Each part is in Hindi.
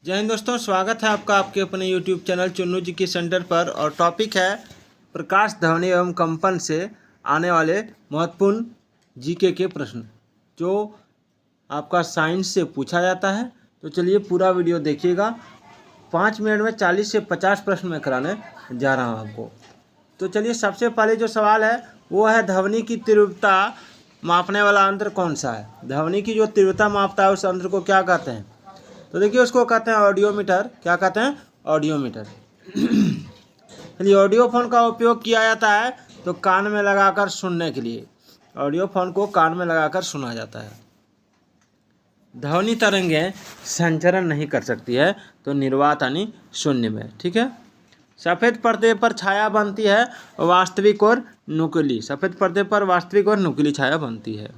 जय हिंद दोस्तों, स्वागत है आपका आपके अपने यूट्यूब चैनल चुन्नू जी की सेंटर पर। और टॉपिक है प्रकाश, ध्वनि एवं कंपन से आने वाले महत्वपूर्ण जीके के प्रश्न जो आपका साइंस से पूछा जाता है। तो चलिए पूरा वीडियो देखिएगा। 5 मिनट में 40 से 50 प्रश्न मैं कराने जा रहा हूँ आपको। तो चलिए सबसे पहले जो सवाल है वो है ध्वनि की तीव्रता मापने वाला यंत्र कौन सा है। ध्वनि की जो तीव्रता मापता है उस यंत्र को क्या कहते हैं? तो देखिए उसको कहते हैं ऑडियोमीटर। क्या कहते हैं? ऑडियोमीटर। चलिए ऑडियो फोन का उपयोग किया जाता है तो कान में लगाकर सुनने के लिए। ऑडियो फोन को कान में लगाकर सुना जाता है। ध्वनि तरंगें संचरण नहीं कर सकती है तो निर्वात यानी शून्य में। ठीक है। सफ़ेद पर्दे पर छाया बनती है वास्तविक और नुकीली। सफ़ेद पर्दे पर वास्तविक और नुकीली छाया बनती है।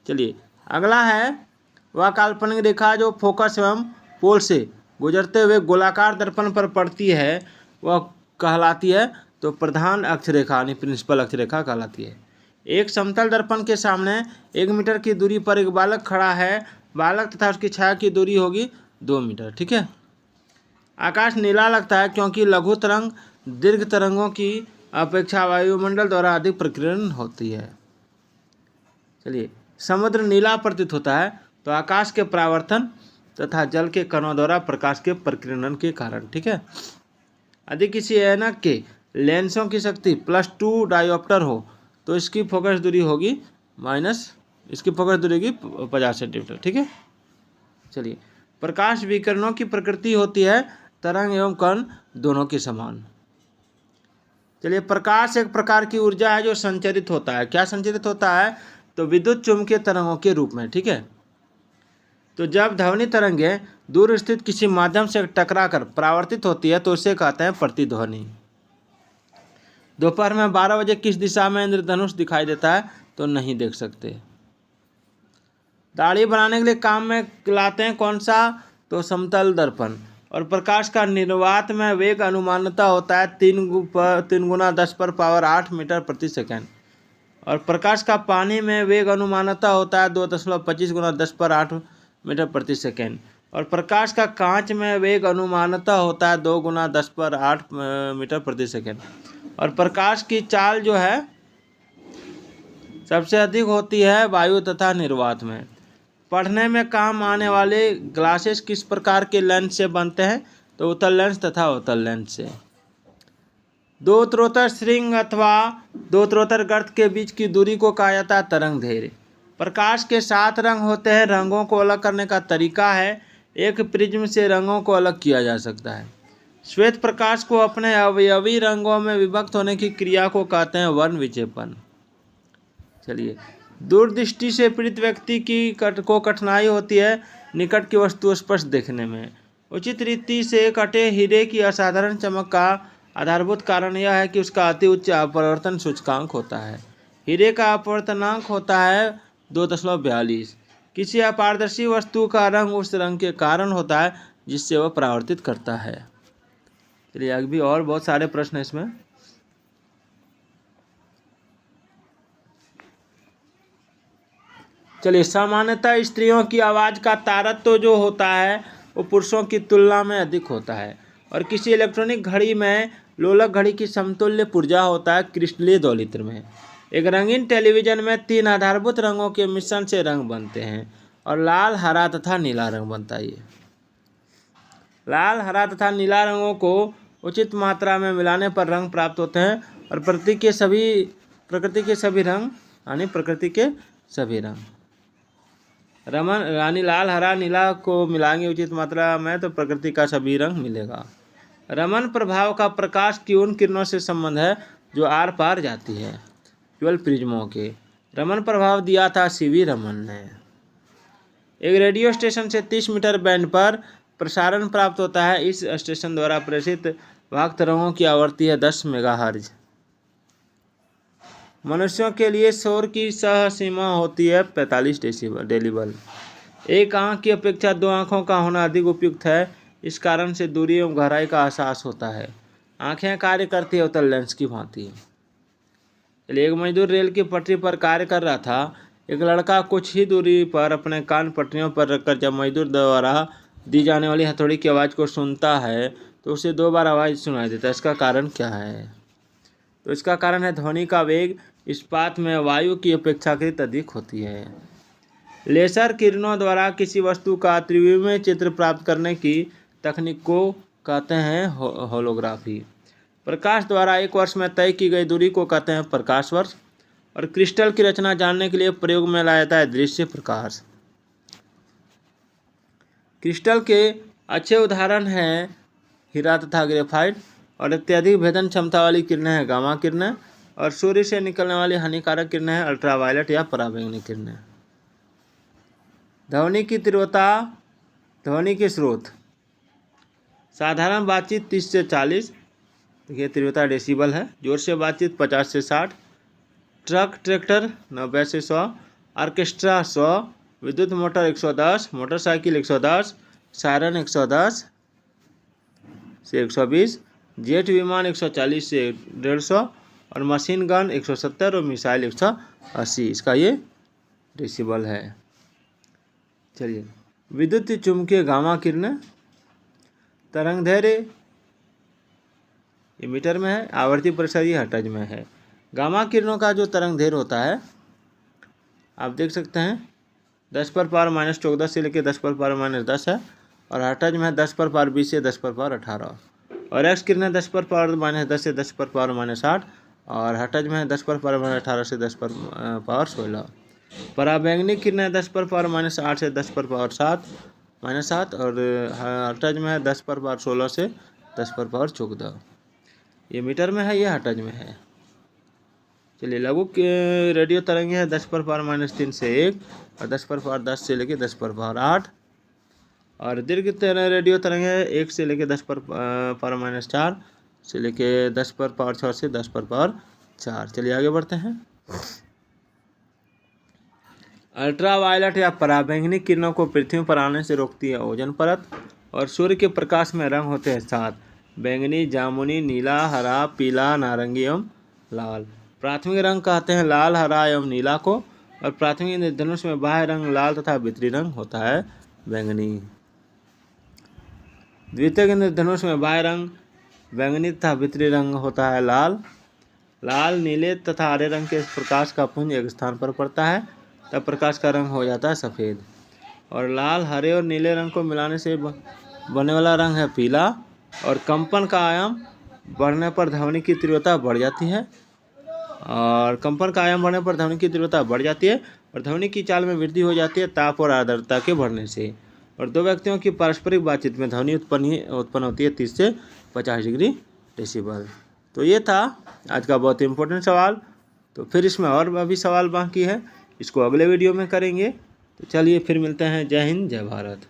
चलिए अगला है वह काल्पनिक रेखा जो फोकस एवं पोल से गुजरते हुए गोलाकार दर्पण पर पड़ती है वह कहलाती है तो प्रधान अक्षरेखा यानी प्रिंसिपल अक्षरेखा कहलाती है। एक समतल दर्पण के सामने 1 मीटर की दूरी पर एक बालक खड़ा है। बालक तथा उसकी छाया की दूरी होगी 2 मीटर। ठीक है। आकाश नीला लगता है क्योंकि लघु तरंग दीर्घ तरंगों की अपेक्षा वायुमंडल द्वारा अधिक प्रकीर्णन होती है। चलिए समुद्र नीला प्रतीत होता है तो आकाश के परावर्तन तथा जल के कणों द्वारा प्रकाश के प्रकीर्णन के कारण। ठीक है। यदि किसी ऐनक के लेंसों की शक्ति +2 डायोप्टर हो तो इसकी फोकस दूरी होगी इसकी फोकस दूरी होगी 50 सेंटीमीटर। ठीक है। चलिए प्रकाश विकिरणों की प्रकृति होती है तरंग एवं कण दोनों के समान। चलिए प्रकाश एक प्रकार की ऊर्जा है जो संचरित होता है। क्या संचरित होता है? तो विद्युत चुम्बकीय तरंगों के रूप में। ठीक है। तो जब ध्वनि तरंगें दूर स्थित किसी माध्यम से टकराकर परावर्तित होती है तो उसे कहते हैं प्रतिध्वनि। दोपहर में 12 बजे किस दिशा में इंद्रधनुष दिखाई देता है? तो नहीं देख सकते। दाढ़ी बनाने के लिए काम में लाते हैं कौन सा? तो समतल दर्पण। और प्रकाश का निर्वात में वेग अनुमानतः होता है 3 गुना 10⁻8 मीटर प्रति सेकेंड। और प्रकाश का पानी में वेग अनुमानतः होता है 2.25 गुना 10⁻8 मीटर प्रति सेकेंड। और प्रकाश का कांच में वेग अनुमानतः होता है 2 गुना 10⁻8 मीटर प्रति सेकेंड। और प्रकाश की चाल जो है सबसे अधिक होती है वायु तथा निर्वात में। पढ़ने में काम आने वाले ग्लासेस किस प्रकार के लेंस से बनते हैं? तो उत्तल लेंस तथा अवतल लेंस से। दो उत्तरोत्तर श्रृंग अथवा दो उत्तरोत्तर गर्त के बीच की दूरी को कहा जाता है तरंग दैर्घ्य। प्रकाश के 7 रंग होते हैं। रंगों को अलग करने का तरीका है एक प्रिज्म से रंगों को अलग किया जा सकता है। श्वेत प्रकाश को अपने अवयवी रंगों में विभक्त होने की क्रिया को कहते हैं वर्ण विक्षेपण। चलिए दूरदृष्टि से पीड़ित व्यक्ति को कठिनाई होती है निकट की वस्तु स्पष्ट देखने में। उचित रीति से कटे हीरे की असाधारण चमक का आधारभूत कारण यह है कि उसका अति उच्च अपवर्तन सूचकांक होता है। हीरे का अपवर्तनांक होता है 2.42। किसी अपारदर्शी वस्तु का रंग उस रंग के कारण होता है जिससे वह परावर्तित करता है। चलिए अभी और बहुत सारे प्रश्न हैं इसमें। चलिए सामान्यतः स्त्रियों की आवाज़ का तारतम्य जो होता है वो पुरुषों की तुलना में अधिक होता है। और किसी इलेक्ट्रॉनिक घड़ी में लोलक घड़ी की समतुल्य पुर्जा होता है क्रिस्टलीय दौलित्र में। एक रंगीन टेलीविज़न में 3 आधारभूत रंगों के मिश्रण से रंग बनते हैं और लाल, हरा तथा नीला रंग बनता है। लाल, हरा तथा नीला रंगों को उचित मात्रा में मिलाने पर रंग प्राप्त होते हैं। और प्रकृति के सभी रंग रमन यानी लाल, हरा, नीला को मिलाएंगे उचित मात्रा में तो प्रकृति का सभी रंग मिलेगा। रमन प्रभाव का प्रकाश की उन किरणों से संबंध है जो आर पार जाती है। केवल प्रिज्मों के रमन प्रभाव दिया था सीवी रमन ने। एक रेडियो स्टेशन से 30 मीटर बैंड पर प्रसारण प्राप्त होता है। इस स्टेशन द्वारा प्रेषित वाहक तरंगों की आवृत्ति है 10 मेगाहर्ट्ज। मनुष्यों के लिए शोर की सह सीमा होती है 45 डेसिबल। एक आँख की अपेक्षा 2 आँखों का होना अधिक उपयुक्त है। इस कारण से दूरी एवं गहराई का एहसास होता है। आँखें कार्य करती है उत्तल लेंस की भांति। चलिए एक मजदूर रेल की पटरी पर कार्य कर रहा था। एक लड़का कुछ ही दूरी पर अपने कान पटरियों पर रखकर जब मजदूर द्वारा दी जाने वाली हथौड़ी की आवाज़ को सुनता है तो उसे 2 बार आवाज़ सुनाई देता है। इसका कारण क्या है? तो इसका कारण है ध्वनि का वेग इस्पात में वायु की अपेक्षाकृत अधिक होती है। लेसर किरणों द्वारा किसी वस्तु का त्रिविमीय चित्र प्राप्त करने की तकनीक को कहते हैं होलोग्राफी। प्रकाश द्वारा एक वर्ष में तय की गई दूरी को कहते हैं प्रकाश वर्ष। और क्रिस्टल की रचना जानने के लिए प्रयोग में लाया जाता है दृश्य प्रकाश। क्रिस्टल के अच्छे उदाहरण हैं हीरा तथा ग्रेफाइट। और अत्यधिक भेदन क्षमता वाली किरणें हैं गामा किरणें। और सूर्य से निकलने वाली हानिकारक किरणें हैं अल्ट्रावायलेट या पराबैंगनी किरणें। ध्वनि की तीव्रता, ध्वनि के स्रोत। साधारण बातचीत 30 से 40, देखिए तीव्रता डेसिबल है। जोर से बातचीत 50 से 60, ट्रक ट्रैक्टर 90 से 100, ऑर्केस्ट्रा 100, विद्युत मोटर 110, मोटरसाइकिल 110, सायरन 110 से 120, जेट विमान 140 से 150 और मशीन गन 170 और मिसाइल 180। इसका ये डेसिबल है। चलिए, विद्युत चुंबकीय गामा किरणें। तरंग दैर्ध्य ये मीटर में है, आवर्ती परिसर ये हर्ट्ज में है। गामा किरणों का जो तरंग दैर्ध्य होता है आप देख सकते हैं 10⁻⁻14 से लेकर 10⁻⁻10 है। और हर्ट्ज में 10⁻20 से 10⁻18। और एक्स किरणें 10⁻10 से 10⁻8 और हर्ट्ज में 10⁻18 से 10⁻16। पराबैंगनी किरणें 10⁻8 से 10⁻7 और हर्ट्ज में 10⁻16 से 10⁻14। ये मीटर में है, ये हर्ट्ज में है। चलिए, लघु रेडियो तरंगें हैं 10⁻3 से 1 और 10⁻10 से लेकर 10⁻8। और दीर्घ रेडियो तरंगें 1 से लेकर 10⁻4 से लेकर 10⁻6 से 10⁻4। चलिए आगे बढ़ते हैं। अल्ट्रावायलेट या पराबैंगनी किरणों को पृथ्वी पर आने से रोकती है ओजोन परत। और सूर्य के प्रकाश में रंग होते हैं 7: बैंगनी, जामुनी, नीला, हरा, पीला, नारंगी एवं लाल। प्राथमिक रंग कहते हैं लाल, हरा एवं नीला को। और प्राथमिक इंद्रधनुष में बाह्य रंग लाल तथा भीतरी रंग होता है बैंगनी। द्वितीयक इंद्रधनुष में बाह्य रंग बैंगनी तथा भीतरी रंग होता है लाल। लाल, नीले तथा हरे रंग के प्रकाश का पुंज एक स्थान पर पड़ता है तब प्रकाश का रंग हो जाता है सफ़ेद। और लाल, हरे और नीले रंग को मिलाने से बनने वाला रंग है पीला। और कंपन का आयाम बढ़ने पर ध्वनि की तीव्रता बढ़ जाती है। और कंपन का आयाम बढ़ने पर ध्वनि की तीव्रता बढ़ जाती है और ध्वनि की चाल में वृद्धि हो जाती है ताप और आर्द्रता के बढ़ने से। और दो व्यक्तियों की पारस्परिक बातचीत में ध्वनि उत्पन्न होती है 30 से 50 डिग्री डेसिबल। तो ये था आज का बहुत इंपॉर्टेंट सवाल। तो फिर इसमें और अभी सवाल बाकी है, इसको अगले वीडियो में करेंगे। तो चलिए फिर मिलते हैं। जय हिंद, जय भारत।